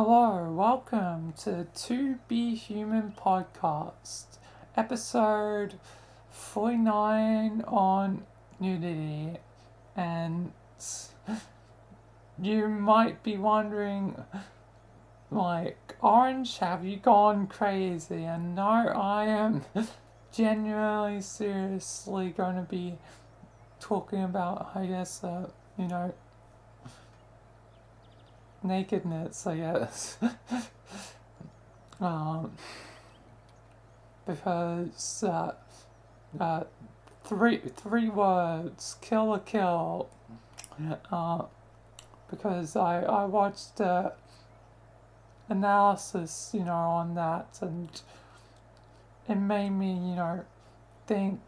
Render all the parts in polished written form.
Hello, welcome to To Be Human podcast, episode 49 on nudity. And you might be wondering, Orange, have you gone crazy? And no, I am genuinely, seriously going to be talking about, nakedness, I guess. um, because three words, kill a kill. Because I watched analysis, on that, and it made me, think,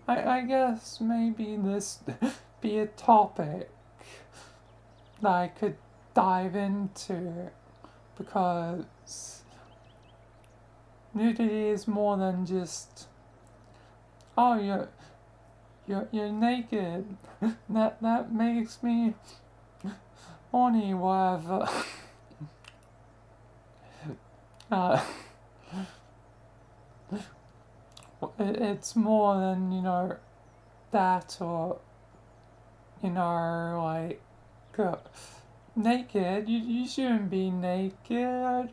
I guess maybe this be a topic that I could dive into, because nudity is more than just, oh, you're naked. that makes me horny, whatever. It's more than that, or naked. You shouldn't be naked.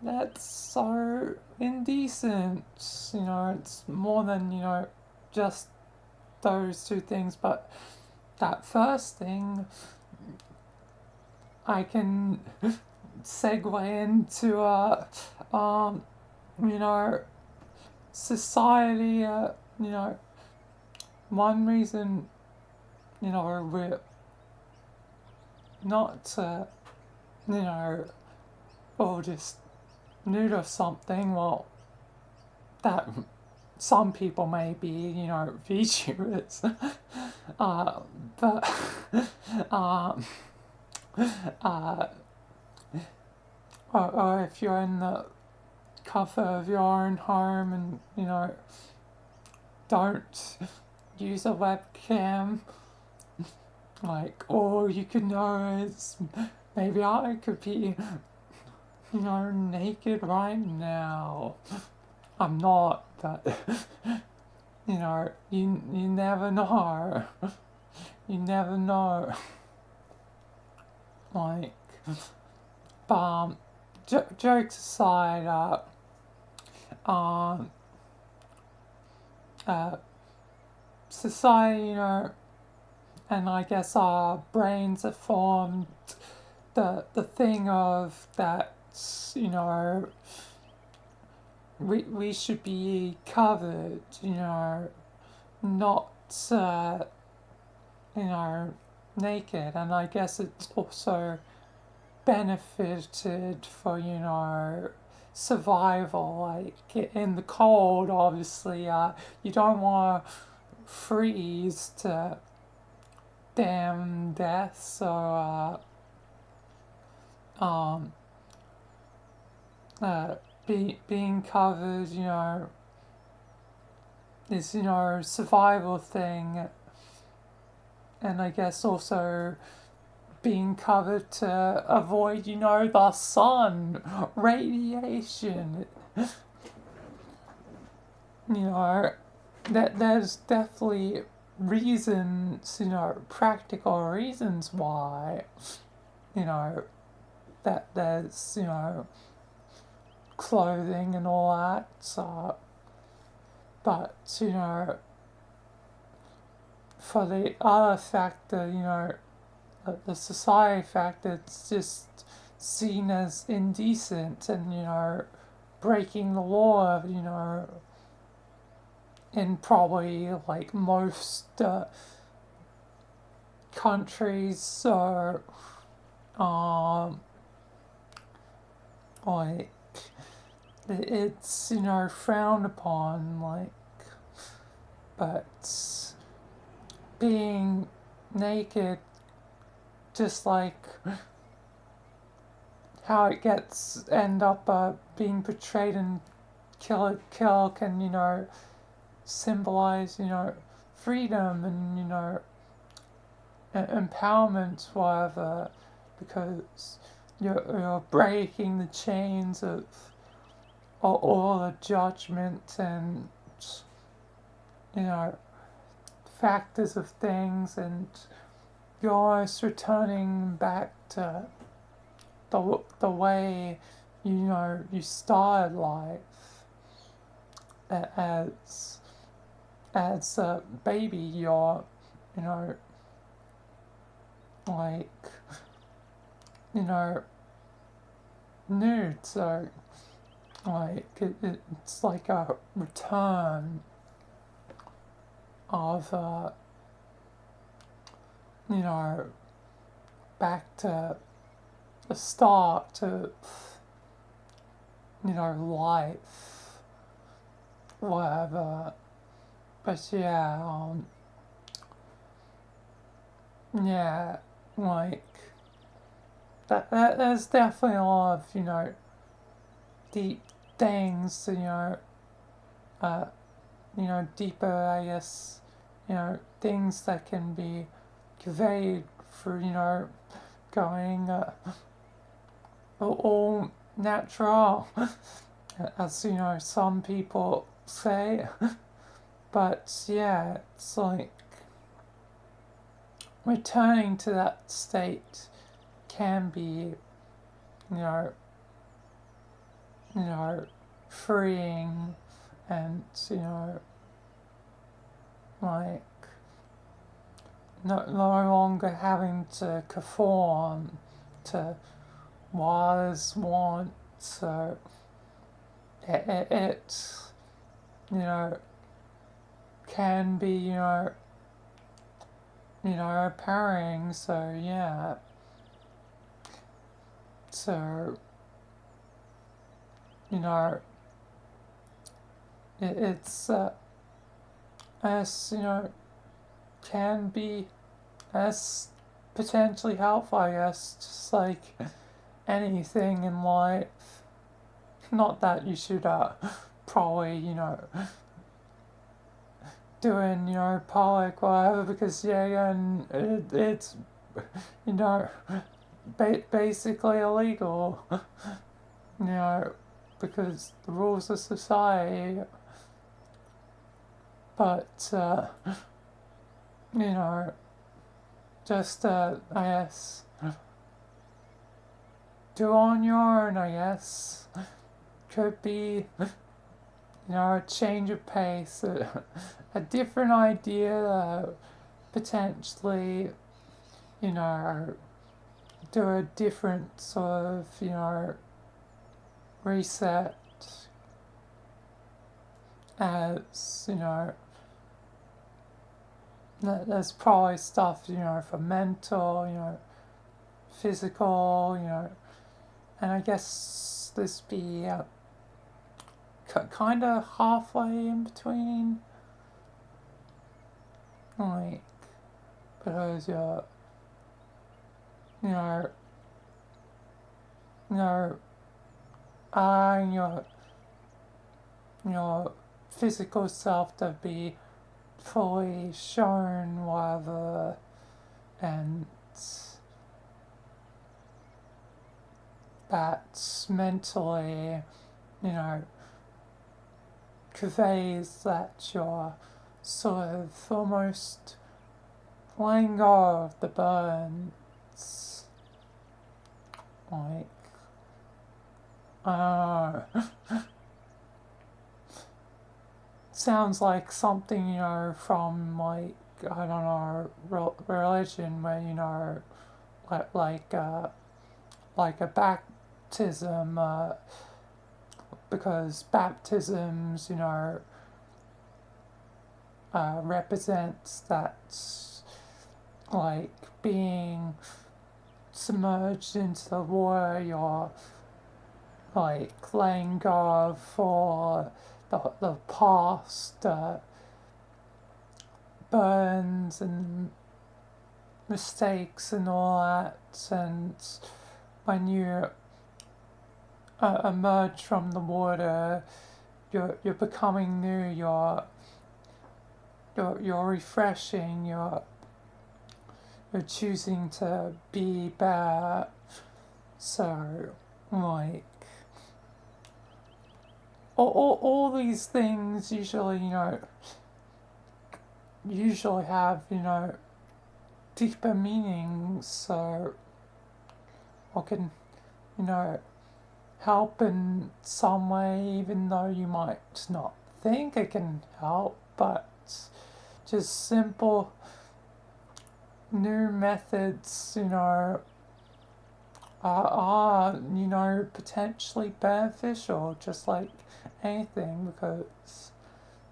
That's so indecent. It's more than just those two things. But that first thing, I can segue into society. One reason we're not or just nude or something. Well, that some people may be VTubers, but or if you're in the comfort of your own home and don't use a webcam, or you could notice maybe I could be naked right now. I'm not, but you never know. You never know. Jokes aside, society, and I guess our brains have formed the thing of that, we should be covered, not naked. And I guess it's also benefited for survival, in the cold. Obviously, you don't want to freeze to damn death, so being covered, is survival thing. And I guess also being covered to avoid the sun radiation. That there's definitely reasons, practical reasons why that there's clothing and all that. So, but for the other factor, the society factor, it's just seen as indecent and breaking the law of in probably most countries. So it's frowned upon, but being naked, just how it gets end up being portrayed in Kill Kill can symbolize freedom and empowerment, whatever, because you're breaking the chains of all the judgment and, you know, factors of things, and you're almost returning back to the way, you know, you started life as a baby. You're, you know, like, you know, nude. So like it's like a return of you know, back to the start of, you know, life, whatever. But yeah, yeah, like there's definitely a lot of, you know, deep things, uh, you know, deeper, I guess, you know, things that can be conveyed for, you know, going all natural, as, you know, some people say. But yeah, it's like returning to that state can be, you know, you know, freeing, and, you know, like no longer having to conform to what others want. So it you know, can be, you know, empowering. So yeah, so, you know, it's as, you know, can be as potentially helpful, I guess, just like anything in life. Not that you should probably, you know, doing, you know, public whatever, because yeah, again, it's, you know, basically illegal, you know, because the rules of society. But you know, just I guess do on your own, I guess. Could be, you know, a change of pace, a different idea, potentially, you know, do a different sort of, you know, reset, as, you know, there's probably stuff, you know, for mental, you know, physical, you know, and I guess this be kind of halfway in between, like, because you're, you know, you know, allowing your physical self to be fully shown, whatever, and that mentally, you know, conveys that you're sort of almost letting go of the burdens. Like, I don't know. Sounds like something, you know, from, like, I don't know, religion, where, you know, like a baptism, because baptisms, you know, represents that, like, being submerged into the water. You're, like, letting go for the past burns and mistakes and all that, and when you emerge from the water, you're becoming new. You're refreshing. You're choosing to be better. So, like, all these things usually, usually have, deeper meanings, so, or can, you know, help in some way, even though you might not think it can help, but just simple new methods, are potentially beneficial, just like anything, because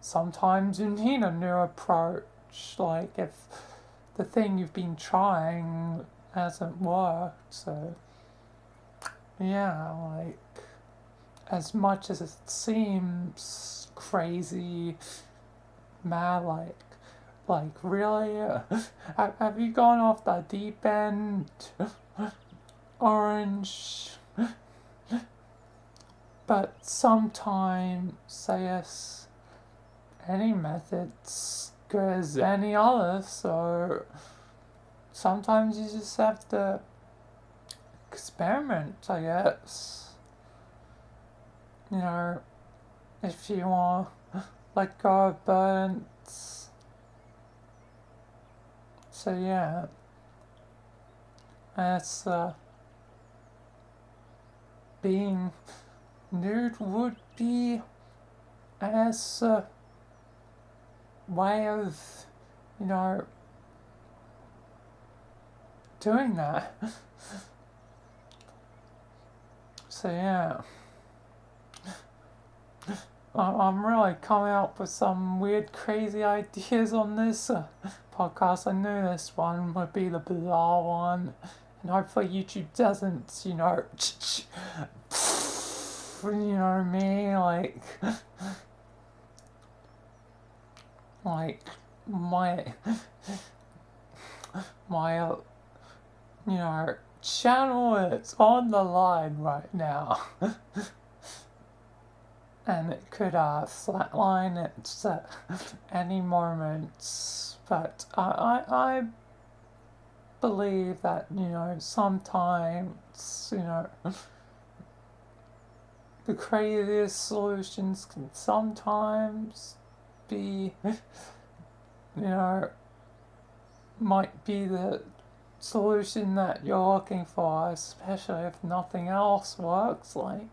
sometimes you need a new approach. Like if the thing you've been trying hasn't worked, so yeah, like as much as it seems crazy, mad, like really, have you gone off the deep end, Orange? But sometimes, I guess, any method's good as any other, so sometimes you just have to experiment, I guess. If you want to let go of burdens. So yeah, that's being nude would be as a way of, you know, doing that. So yeah, I'm really coming up with some weird, crazy ideas on this podcast. I knew this one would be the bizarre one, and hopefully YouTube doesn't, me, like my my channel is on the line right now. And it could flatline at any moment. But I believe that, sometimes, the craziest solutions can sometimes be, might be the solution that you're looking for, especially if nothing else works. Like,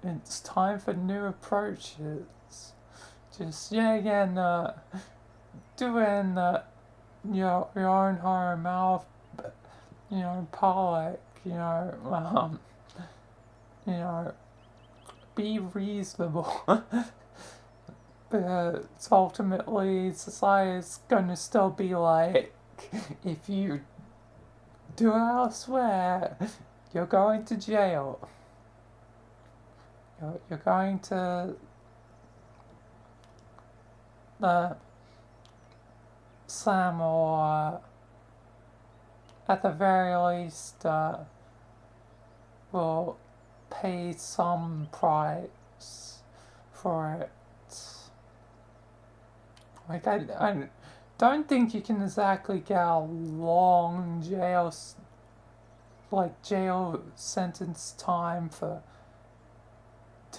it's time for new approaches. Just again, doing your own horror mouth, public. Be reasonable. Because ultimately, society's gonna still be like, if you do it elsewhere, you're going to jail. You're going to the slam, or at the very least, will pay some price for it. Like, I don't think you can exactly get a long jail sentence time for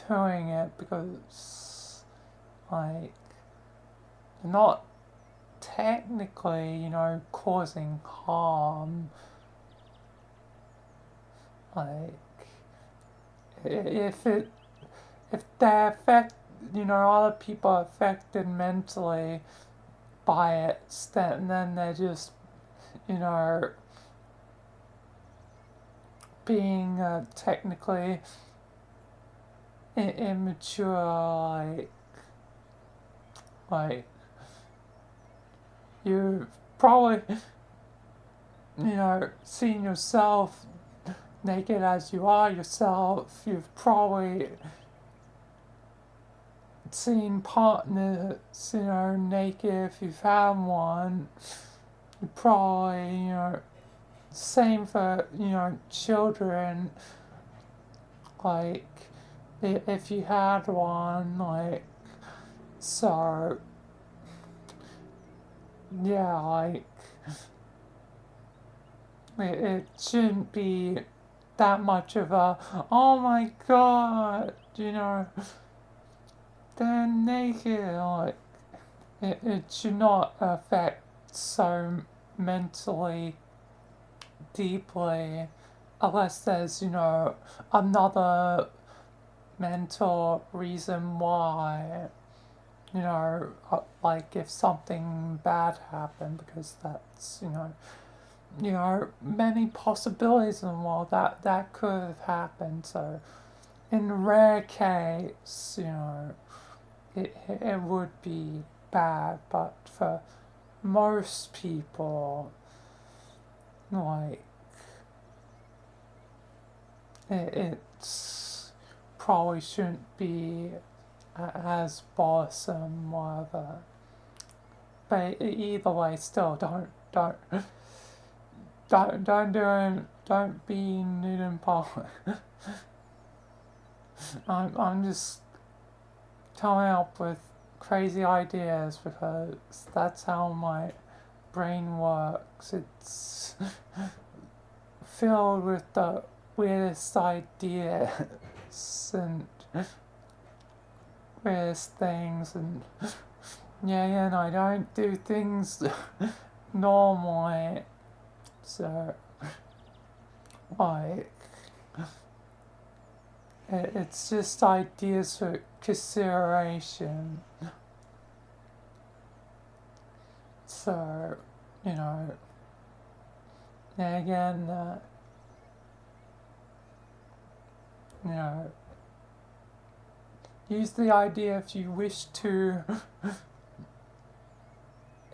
doing it, because, like, you're not technically, causing harm. Like, if they affect, other people are affected mentally by it, then they're just, being technically immature, like you've probably, seen yourself naked as you are yourself. You've probably seen partners, naked if you've had one. You probably, same for, children, like, if you had one, like, so, yeah, like, it shouldn't be that much of a, oh my god, they're naked. Like, it should not affect so mentally deeply unless there's, another mental reason why, like if something bad happened, because that's, many possibilities in the world that could have happened. So, in rare case, it would be bad, but for most people, like, it's probably shouldn't be as bothersome, whatever. But either way, still don't be nude in public. I'm just coming up with crazy ideas because that's how my brain works. It's filled with the weirdest ideas and weirdest things, and and I don't do things normally. So, like, it's just ideas for consideration. So, again, use the idea if you wish to.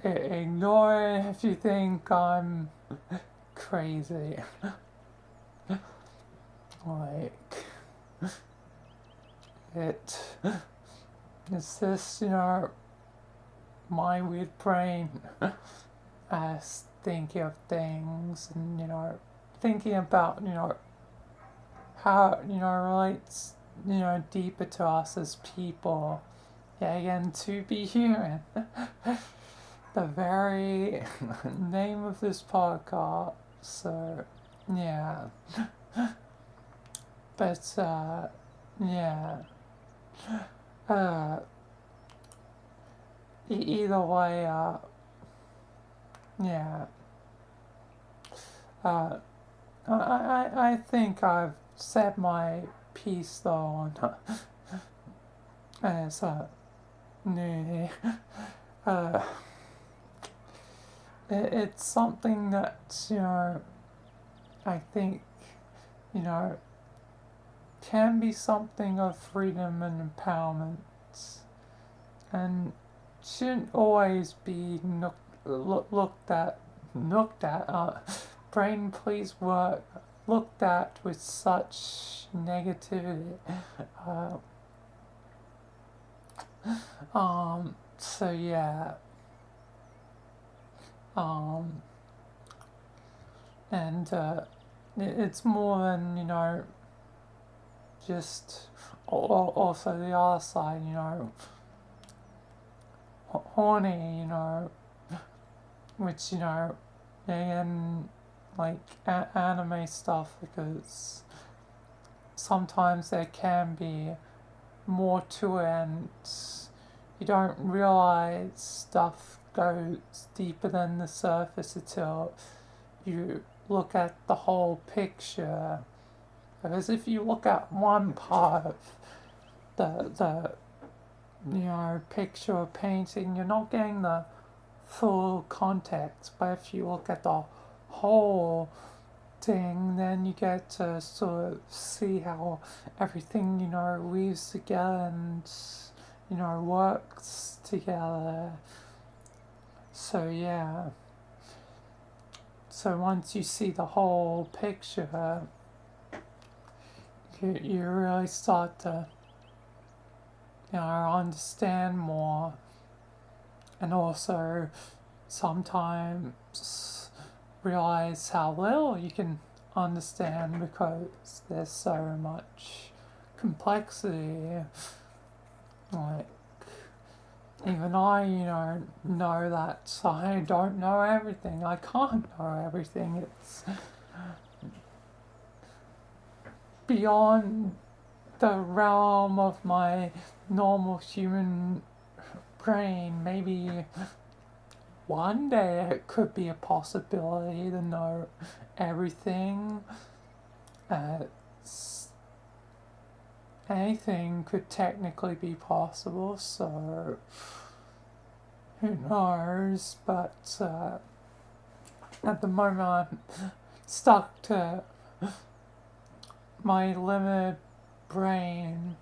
Ignore it if you think I'm crazy. Like, it's this, my weird brain as thinking of things and, thinking about, how, it relates, deeper to us as people. Yeah, again, to be human. The very name of this podcast. So, yeah. But, yeah. Either way, yeah. I think I've said my piece though on as nudity. It's something that, I think, can be something of freedom and empowerment, and shouldn't always be looked at, brain please work, looked at with such negativity. So yeah. And it's more than, just also the other side, horny, which, again, like anime stuff, because sometimes there can be more to it, and you don't realize stuff goes deeper than the surface until you look at the whole picture. Because if you look at one part of the picture or painting, you're not getting the full context. But if you look at the whole thing, then you get to sort of see how everything, weaves together and, works together. So yeah. So once you see the whole picture, you really start to, understand more, and also sometimes realize how little you can understand because there's so much complexity. Like, even I, know that I don't know everything. I can't know everything. It's beyond the realm of my normal human brain. Maybe one day it could be a possibility to know everything. Uh, Anything could technically be possible, so who knows? But at the moment, I'm stuck to my limited brain,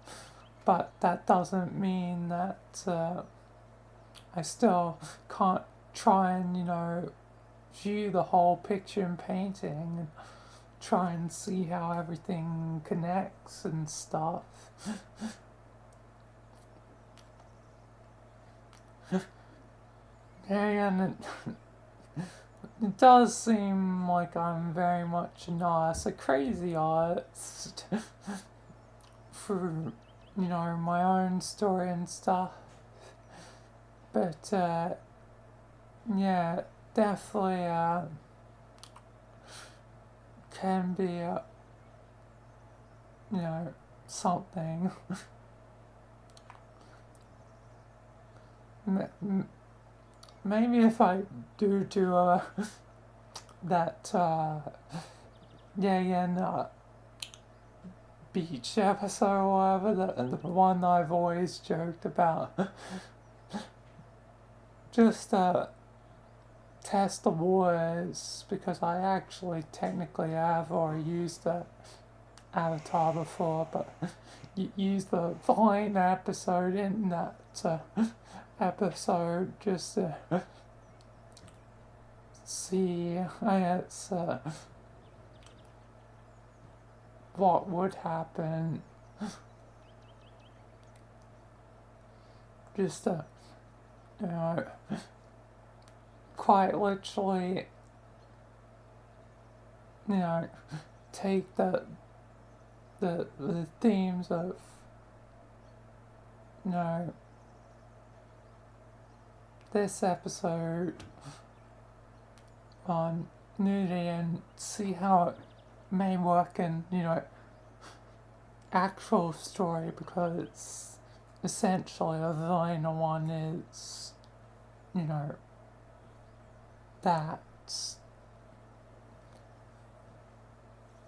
but that doesn't mean that I still can't try and, view the whole picture and painting and try and see how everything connects and stuff. And it does seem like I'm very much an artist, a crazy artist, for, my own story and stuff. But, yeah, definitely can be, something. Maybe if I do that, beach episode or whatever, the one I've always joked about, just test the waters, because I actually technically have already used the avatar before, but use the Vine episode in that episode just to see, I guess, what would happen. Just to, quite literally, take the themes of, this episode on nudity and see how it may work in, actual story, because essentially a Vina one is, that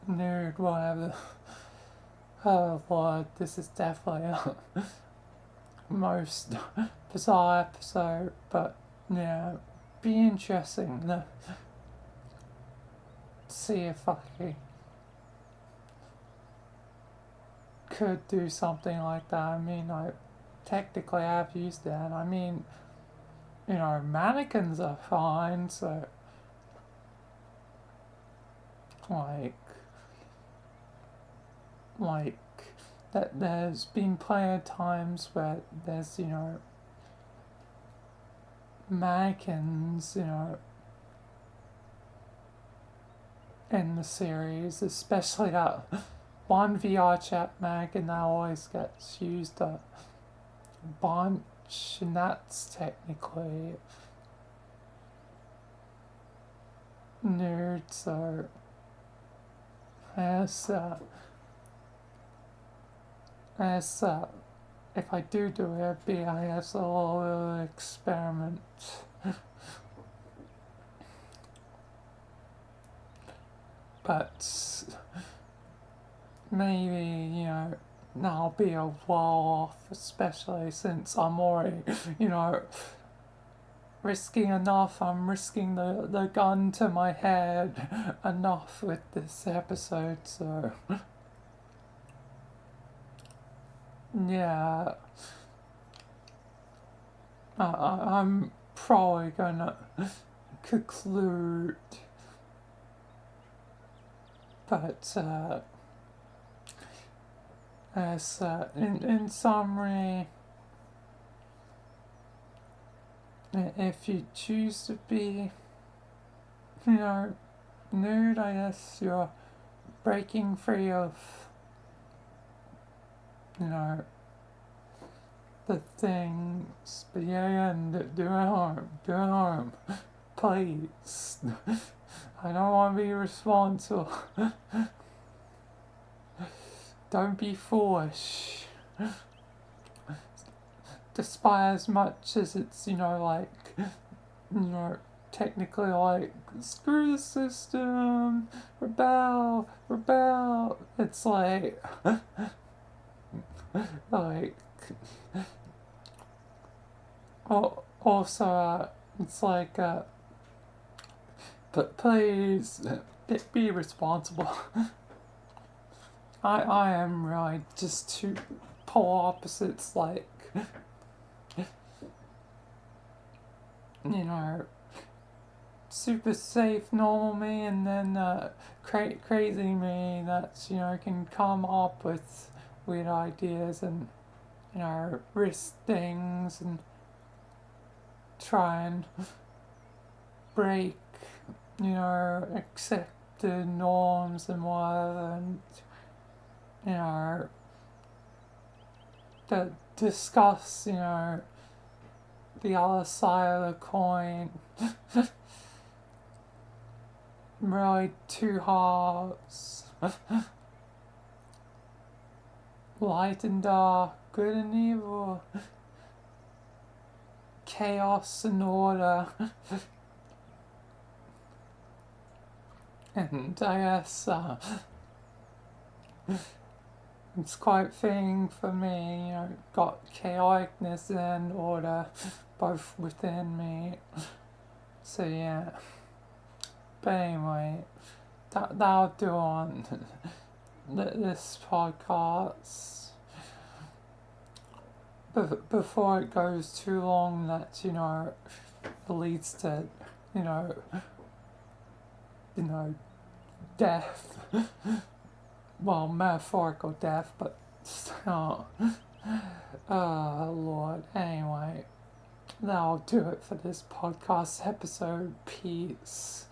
nude, whatever. Oh Lord, this is definitely a most bizarre episode, but yeah, be interesting to see if I could do something like that. I mean, I technically have used that. I mean, mannequins are fine, so like that there's been plenty of times where there's, mannequins, in the series, especially that one VR chat mannequin that always gets used a bunch, and that's technically nude, so as if I do it, it'd be, I guess, a little experiment. But maybe, that'll be a while off, especially since I'm already, risking enough. I'm risking the gun to my head enough with this episode, so yeah. I'm probably gonna conclude, but as in summary, if you choose to be, nude, I guess you're breaking free of, the things, but yeah, do harm, please. I don't want to be responsible. Don't be foolish. Despite as much as it's, technically like, screw the system, rebel, it's like, like, also, it's like, but please, be responsible. I am really just two polar opposites, like, super safe normal me, and then crazy me that's, can come up with weird ideas and, risk things and try and break, accepted norms and whatever, and, that discuss, the other side of the coin. Really, two hearts. Light and dark, good and evil. Chaos and order. And I guess it's quite fitting for me, got chaoticness and order both within me. So yeah. But anyway, that'll do on this podcast. Before it goes too long, that leads to death. Well, metaphorical death, but still. Oh Lord. Anyway, that'll do it for this podcast episode. Peace.